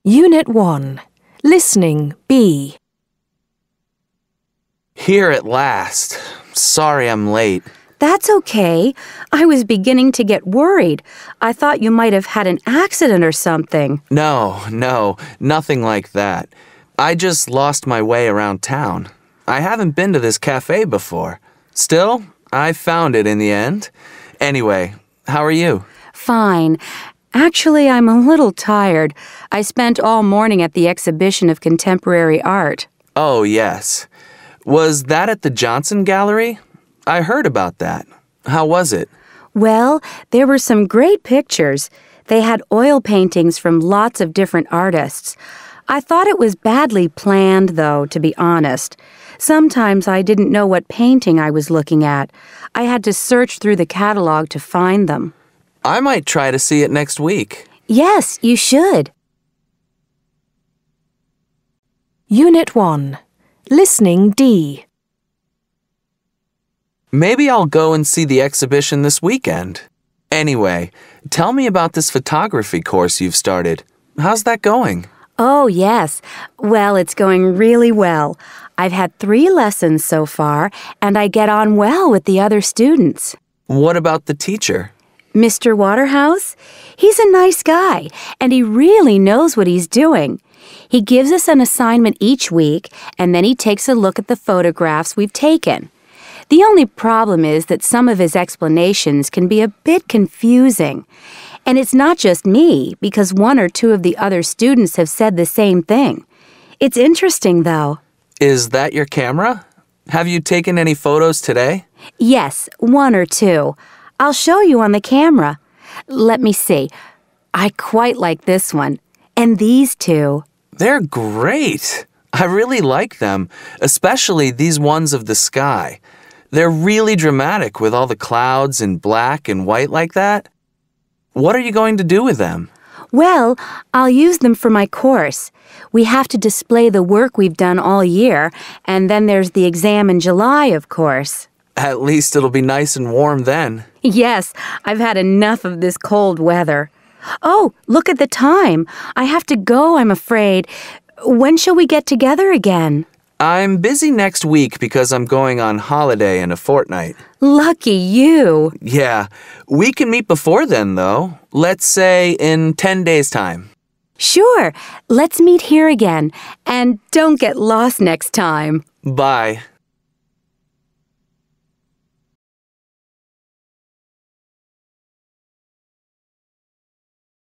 Unit 1. Listening B. Here at last. Sorry I'm late. That's okay. I was beginning to get worried. I thought you might have had an accident or something. No, nothing like that. I just lost my way around town. I haven't been to this cafe before. Still, I found it in the end. Anyway, how are you? Fine. Actually, I'm a little tired. I spent all morning at the exhibition of contemporary art. Oh, yes. Was that at the Johnson Gallery? I heard about that. How was it? Well, there were some great pictures. They had oil paintings from lots of different artists. I thought it was badly planned, though, to be honest. Sometimes I didn't know what painting I was looking at. I had to search through the catalog to find them. I might try to see it next week. Yes, you should. Unit 1. Listening D. Maybe I'll go and see the exhibition this weekend. Anyway, tell me about this photography course you've started. How's that going? Oh, yes. Well, it's going really well. I've had 3 lessons so far, and I get on well with the other students. What about the teacher? Mr. Waterhouse? He's a nice guy, and he really knows what he's doing. He gives us an assignment each week, and then he takes a look at the photographs we've taken. The only problem is that some of his explanations can be a bit confusing. And it's not just me, because 1 or 2 of the other students have said the same thing. It's interesting, though. Is that your camera? Have you taken any photos today? Yes, 1 or 2. I'll show you on the camera. Let me see. I quite like this one. And these 2. They're great. I really like them, especially these ones of the sky. They're really dramatic with all the clouds in black and white like that. What are you going to do with them? Well, I'll use them for my course. We have to display the work we've done all year, and then there's the exam in July, of course. At least it'll be nice and warm then. Yes, I've had enough of this cold weather. Oh, look at the time. I have to go, I'm afraid. When shall we get together again? I'm busy next week because I'm going on holiday in a fortnight. Lucky you. Yeah, we can meet before then, though. Let's say in 10 days' time. Sure, let's meet here again. And don't get lost next time. Bye.